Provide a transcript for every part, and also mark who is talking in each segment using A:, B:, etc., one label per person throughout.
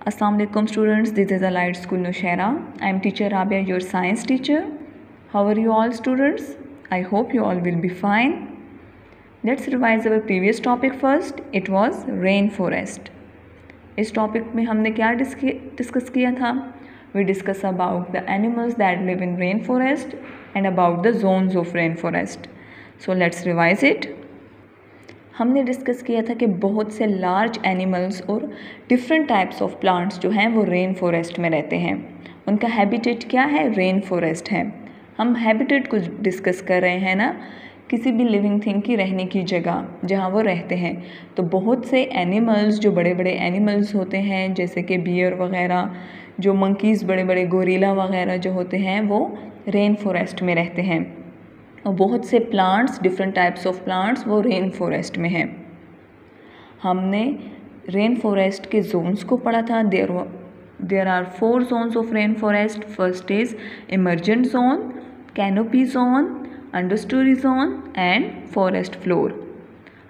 A: Assalamualaikum students, this is Allied School Nushaira. I am teacher Rabia, your science teacher. How are you all students? I hope you all will be fine. Let's revise our previous topic first. It was rainforest. इस topic में हमने क्या discuss किया था? We discuss about the animals that live in rainforest and about the zones of rainforest. So let's revise it. हमने discuss किया था कि बहुत से लार्ज एनिमल्स और डिफरेंट टाइप्स ऑफ प्लांट्स जो हैं वो रेन फॉरेस्ट में रहते हैं. उनका हैबिटेट क्या है? रेन फॉरेस्ट है. हम हैबिटेट को डिस्कस कर रहे हैं ना, किसी भी लिविंग थिंग की रहने की जगह जहाँ वो रहते हैं. तो बहुत से एनिमल्स जो बड़े बड़े एनिमल्स होते हैं जैसे कि बियर वगैरह, जो मंकीज़ बड़े बड़े गोरिल्ला वगैरह जो होते हैं वो रेन फॉरेस्ट में रहते हैं. और बहुत से plants, different types of plants वो रेन फॉरेस्ट में हैं. हमने रेन फॉरेस्ट के जोन्स को पढ़ा था. There are 4 zones of rain forest. First is emergent zone, canopy zone, understory zone and forest floor.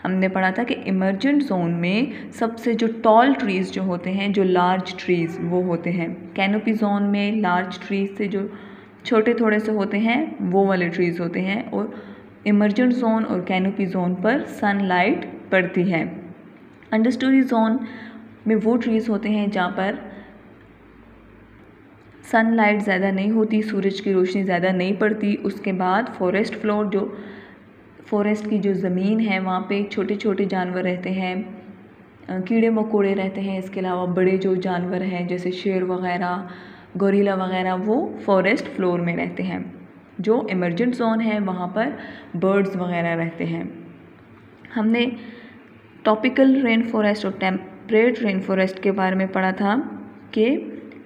A: हमने पढ़ा था कि इमर्जेंट जोन में सबसे जो टॉल ट्रीज़ जो होते हैं, जो लार्ज ट्रीज़ वो होते हैं. कैनोपी जोन में लार्ज ट्रीज़ से जो छोटे थोड़े से होते हैं वो वाले ट्रीज़ होते हैं. और इमर्जेंट जोन और कैनोपी जोन पर सनलाइट पड़ती है. अंडरस्टोरी जोन में वो ट्रीज़ होते हैं जहाँ पर सनलाइट ज़्यादा नहीं होती, सूरज की रोशनी ज़्यादा नहीं पड़ती. उसके बाद फॉरेस्ट फ्लोर, जो फॉरेस्ट की जो ज़मीन है वहाँ पे छोटे छोटे जानवर रहते हैं, कीड़े मकोड़े रहते हैं. इसके अलावा बड़े जो जानवर हैं जैसे शेर वगैरह, गोरिल्ला वगैरह वो फॉरेस्ट फ्लोर में रहते हैं. जो इमर्जेंट जोन है वहाँ पर बर्ड्स वगैरह रहते हैं. हमने टॉपिकल रेन फॉरेस्ट और टेम्परेट रेन फॉरेस्ट के बारे में पढ़ा था कि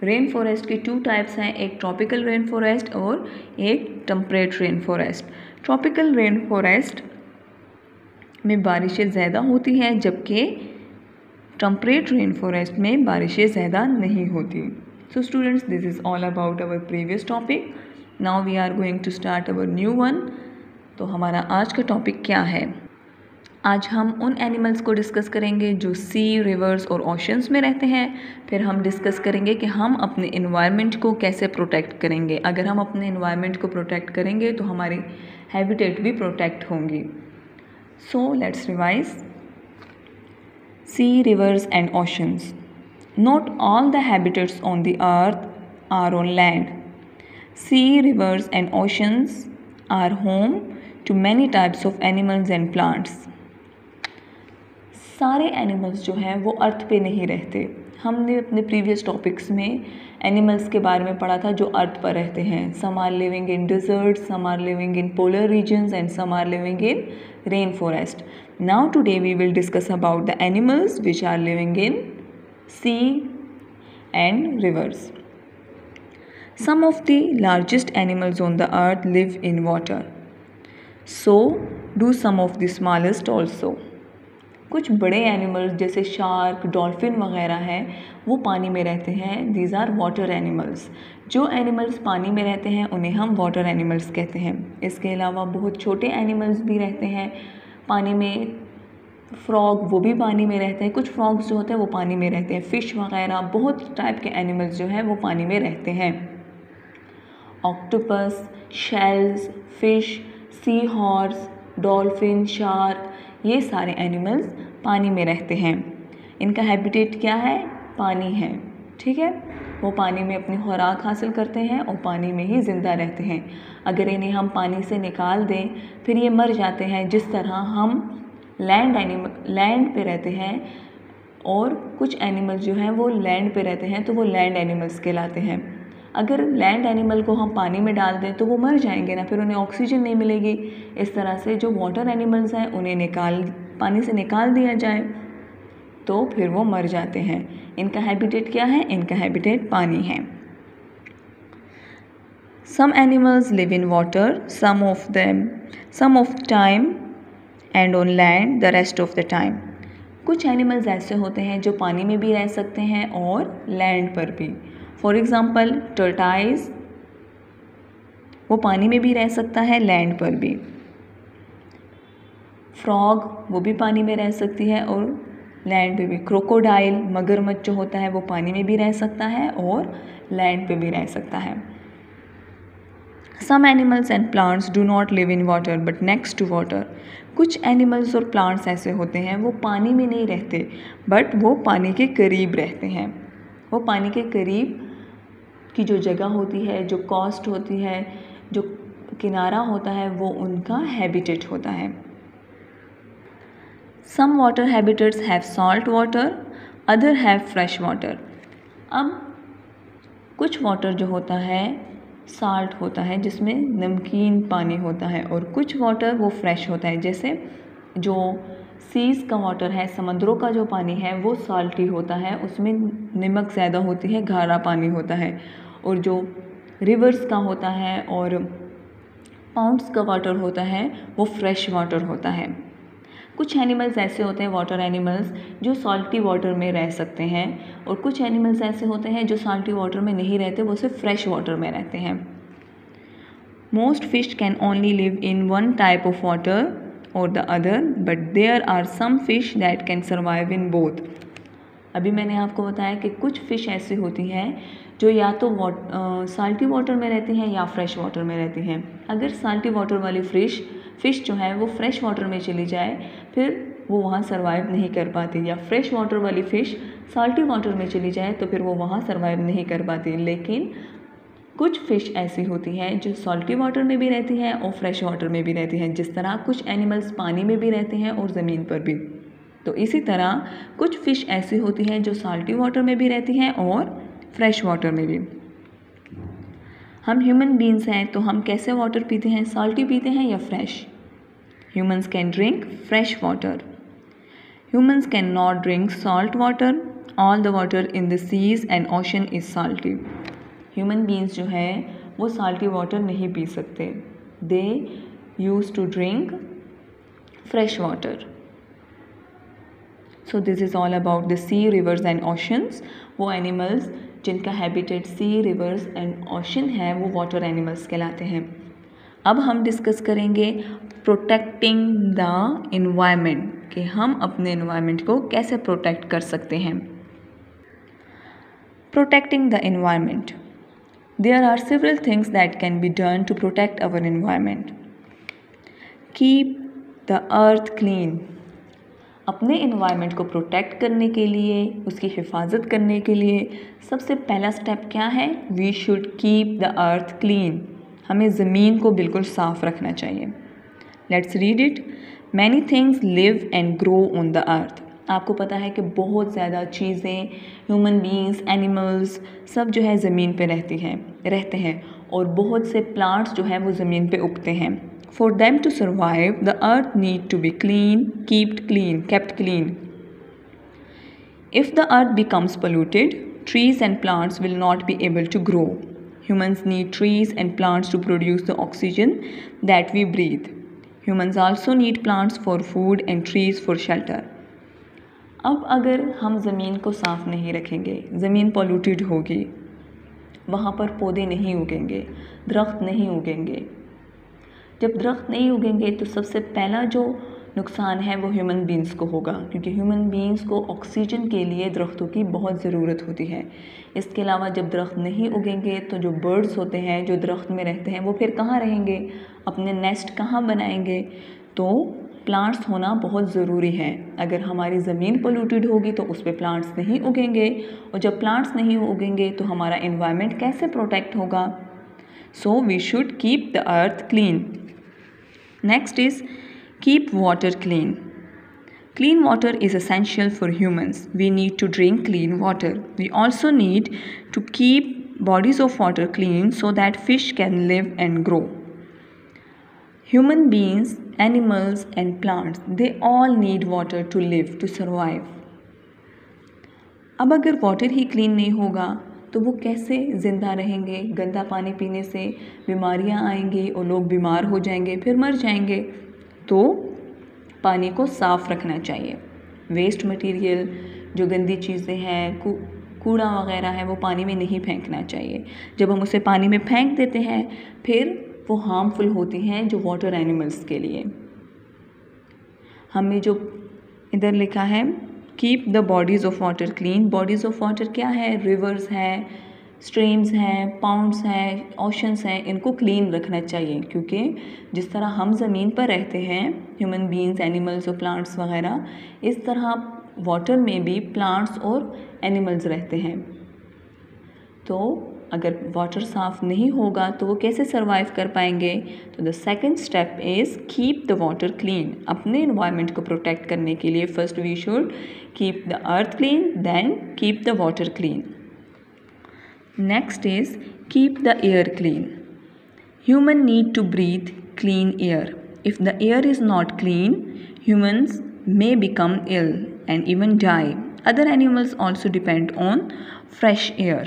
A: रेन फॉरेस्ट की 2 टाइप्स हैं, एक ट्रॉपिकल रेन फॉरेस्ट और एक temperate rain forest. Tropical rain forest में बारिशें ज़्यादा होती हैं जबकि टेम्परेट रेन फॉरेस्ट में बारिशें ज़्यादा नहीं होती. So students, this is all about our previous topic. Now we are going to start our new one. तो हमारा आज का टॉपिक क्या है? आज हम उन एनिमल्स को डिस्कस करेंगे जो सी, रिवर्स और ओशंस में रहते हैं. फिर हम डिस्कस करेंगे कि हम अपने इन्वायरमेंट को कैसे प्रोटेक्ट करेंगे. अगर हम अपने इन्वायरमेंट को प्रोटेक्ट करेंगे तो हमारी हैबिटेट भी प्रोटेक्ट होंगी. So let's revise. Sea, rivers and oceans. Not all the habitats on the earth are on land. Sea, rivers and oceans are home to many types of animals and plants. सारे animals जो हैं वो अर्थ पे नहीं रहते. हमने अपने previous topics में एनिमल्स के बारे में पढ़ा था जो अर्थ पर रहते हैं. Some are living in desert, some are living in polar regions and some are living in rain forest. Now today we will discuss about the animals which are living in sea and rivers. Some of the largest animals on the earth live in water. So do some of the smallest also. कुछ बड़े animals जैसे shark, dolphin वगैरह हैं वो पानी में रहते हैं. These are water animals. जो एनिमल्स पानी में रहते हैं उन्हें हम वाटर एनिमल्स कहते हैं. इसके अलावा बहुत छोटे एनिमल्स भी रहते हैं पानी में. फ्रॉग वो भी पानी में रहते हैं. कुछ फ्रॉग्स जो होते हैं वो पानी में रहते हैं. फ़िश वगैरह बहुत टाइप के एनिमल्स जो हैं वो पानी में रहते हैं. Octopus, shells, fish, sea horse, dolphin, shark, ये सारे एनिमल्स पानी में रहते हैं. इनका हैबिटेट क्या है? पानी है. ठीक है, वो पानी में अपनी खुराक हासिल करते हैं और पानी में ही ज़िंदा रहते हैं. अगर इन्हें हम पानी से निकाल दें फिर ये मर जाते हैं. जिस तरह हम लैंड पे रहते हैं और कुछ एनिमल्स जो हैं वो लैंड पे रहते हैं तो वो लैंड एनिमल्स कहलाते हैं. अगर लैंड एनिमल को हम पानी में डाल दें तो वो मर जाएंगे ना, फिर उन्हें ऑक्सीजन नहीं मिलेगी. इस तरह से जो वाटर एनिमल्स हैं उन्हें पानी से निकाल दिया जाए तो फिर वो मर जाते हैं. इनका हैबिटेट क्या है? इनका हैबिटेट पानी है. Some animals live in water, some of time and on land the rest of the time. कुछ एनिमल्स ऐसे होते हैं जो पानी में भी रह सकते हैं और लैंड पर भी. फॉर एग्ज़ाम्पल टर्टाइज, वो पानी में भी रह सकता है, लैंड पर भी. फ्रॉग वो भी पानी में रह सकती है और लैंड पे भी क्रोकोडाइल, मगरमच्छ जो होता है वो पानी में भी रह सकता है और लैंड पे भी रह सकता है। Some animals and plants do not live in water but next to water. कुछ एनिमल्स और प्लांट्स ऐसे होते हैं वो पानी में नहीं रहते बट वो पानी के करीब रहते हैं। वो पानी के करीब की जो जगह होती है, जो कोस्ट होती है, जो किनारा होता है, वो उनका हैबिटेट होता है। Some water habitats have salt water, other have fresh water. अब कुछ वाटर जो होता है साल्ट होता है जिसमें नमकीन पानी होता है और कुछ वाटर वो फ्रेश होता है। जैसे जो सीज़ का वाटर है, समुद्रों का जो पानी है वो साल्टी होता है, उसमें नमक ज़्यादा होती है, खारा पानी होता है। और जो रिवर्स का होता है और पाउंड्स का वाटर होता है वो फ्रेश वाटर होता है। कुछ एनिमल्स ऐसे होते हैं वाटर एनिमल्स जो साल्टी वाटर में रह सकते हैं और कुछ एनिमल्स ऐसे होते हैं जो साल्टी वाटर में नहीं रहते, वो सिर्फ फ्रेश वाटर में रहते हैं। Most fish can only live in one type of water और the other but there are some fish that can survive in both. अभी मैंने आपको बताया कि कुछ फ़िश ऐसी होती हैं जो या तो साल्टी वाटर में रहती हैं या फ्रेश वाटर में रहती हैं। अगर साल्टी वाटर वाली फ़िश जो है वो फ्रेश वाटर में चली जाए फिर वो वहाँ सर्वाइव नहीं कर पाती, या फ्रेश वाटर वाली फ़िश साल्टी वाटर में चली जाए तो फिर वो वहाँ सर्वाइव नहीं कर पाती। लेकिन कुछ फ़िश ऐसी होती हैं जो साल्टी वाटर में भी रहती हैं और फ्रेश वाटर में भी रहती हैं। जिस तरह कुछ एनिमल्स पानी में भी रहते हैं और ज़मीन पर भी, तो इसी तरह कुछ फ़िश ऐसी होती हैं जो साल्टी वाटर में भी रहती हैं और फ्रेश वाटर में भी। हम ह्यूमन बीइंग्स हैं तो हम कैसे वाटर पीते हैं, साल्टी पीते हैं या fresh? Humans can drink fresh water. Humans can not drink salt water. All the water in the seas and ocean is salty. Human beings जो है वो साल्टी वाटर नहीं पी सकते। They use to drink fresh water. So this is all about the sea, rivers and oceans. वो animals जिनका habitat sea, rivers and ocean है वो वाटर एनिमल्स कहलाते हैं। अब हम डिस्कस करेंगे प्रोटेक्टिंग द इन्वायरमेंट, कि हम अपने इन्वायरमेंट को कैसे प्रोटेक्ट कर सकते हैं। Protecting the environment, there are several things that can be done to protect our environment. Keep the earth clean. अपने इन्वायरमेंट को प्रोटेक्ट करने के लिए, उसकी हिफाजत करने के लिए सबसे पहला स्टेप क्या है? We should keep the earth clean. हमें ज़मीन को बिल्कुल साफ़ रखना चाहिए। Let's read it. Many things live and grow on the earth. आपको पता है कि बहुत ज़्यादा चीज़ें, ह्यूमन बीइंग्स, एनिमल्स सब जो है ज़मीन पे रहते हैं और बहुत से प्लांट्स जो हैं वो ज़मीन पे उगते हैं। For them to survive, the earth need to be kept clean. If the earth becomes polluted, trees and plants will not be able to grow. Humans need trees and plants to produce the oxygen that we breathe. Humans also need plants for food and trees for shelter. अब अगर हम ज़मीन को साफ़ नहीं रखेंगे, ज़मीन polluted होगी, वहाँ पर पौधे नहीं उगेंगे, दरख्त नहीं उगेंगे। जब दरख्त नहीं उगेंगे तो सबसे पहला जो नुकसान है वो ह्यूमन बीइंग्स को होगा, क्योंकि ह्यूमन बीइंग्स को ऑक्सीजन के लिए दरख्तों की बहुत ज़रूरत होती है। इसके अलावा जब दरख्त नहीं उगेंगे तो जो बर्ड्स होते हैं जो दरख्त में रहते हैं वो फिर कहाँ रहेंगे, अपने नेस्ट कहाँ बनाएंगे? तो प्लांट्स होना बहुत ज़रूरी है। अगर हमारी ज़मीन पोल्यूटेड होगी तो उस पर प्लांट्स नहीं उगेंगे, और जब प्लांट्स नहीं उगेंगे तो हमारा एनवायरनमेंट कैसे प्रोटेक्ट होगा? So we should keep the earth clean. Next is keep water clean. Clean water is essential for humans. We need to drink clean water. We also need to keep bodies of water clean so that fish can live and grow. Human beings, animals and plants, they all need water to live, to survive. अब अगर water ही clean नहीं होगा तो वो कैसे ज़िंदा रहेंगे? गंदा पानी पीने से बीमारियां आएंगी और लोग बीमार हो जाएंगे, फिर मर जाएंगे। तो पानी को साफ़ रखना चाहिए। वेस्ट मटेरियल, जो गंदी चीज़ें हैं, कूड़ा वगैरह है, वो पानी में नहीं फेंकना चाहिए। जब हम उसे पानी में फेंक देते हैं फिर वो हार्मफुल होती हैं जो वाटर एनिमल्स के लिए। हमें जो इधर लिखा है keep the bodies of water clean. Bodies of water क्या है? रिवर्स हैं, स्ट्रीम्स हैं, पाउंड्स हैं, ओशंस हैं, इनको क्लीन रखना चाहिए, क्योंकि जिस तरह हम ज़मीन पर रहते हैं, ह्यूमन बीइंग्स, एनिमल्स और प्लांट्स वगैरह, इस तरह वाटर में भी प्लांट्स और एनिमल्स रहते हैं। तो अगर वाटर साफ़ नहीं होगा तो वो कैसे सर्वाइव कर पाएंगे? तो the second step is keep the water clean. अपने इन्वायरमेंट को प्रोटेक्ट करने के लिए first we should keep the earth clean, then keep the water clean. Next is keep the air clean. Human need to breathe clean air. If the air is not clean, humans may become ill and even die. Other animals also depend on fresh air.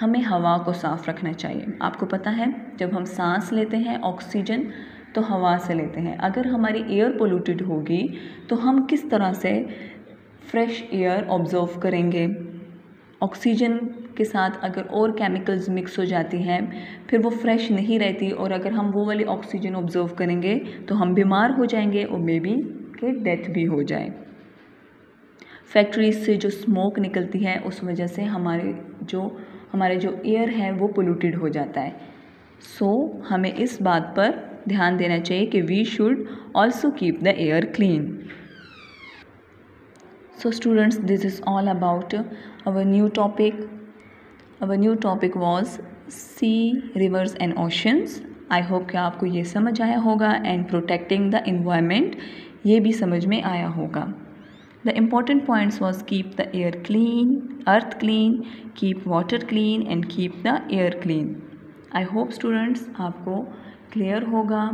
A: हमें हवा को साफ़ रखना चाहिए। आपको पता है जब हम सांस लेते हैं ऑक्सीजन तो हवा से लेते हैं। अगर हमारी एयर पोल्यूटेड होगी तो हम किस तरह से फ्रेश एयर ऑब्जर्व करेंगे? ऑक्सीजन के साथ अगर और केमिकल्स मिक्स हो जाती हैं फिर वो फ्रेश नहीं रहती, और अगर हम वो वाली ऑक्सीजन ऑब्जर्व करेंगे तो हम बीमार हो जाएंगे और मे बी कि डेथ भी हो जाए। फैक्ट्रीज से जो स्मोक निकलती है उस वजह से हमारे जो एयर है वो पोल्यूटेड हो जाता है। सो हमें इस बात पर ध्यान देना चाहिए कि we should also keep the air clean. So students, this is all about our new topic. Our new topic was sea, rivers and oceans. I hope कि आपको ये समझ आया होगा and protecting the environment ये भी समझ में आया होगा. The important points was keep the air clean, earth clean, keep water clean and keep the air clean. I hope students आपको clear होगा.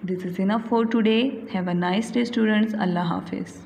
A: This is enough for today. Have a nice day students. Allah Hafiz.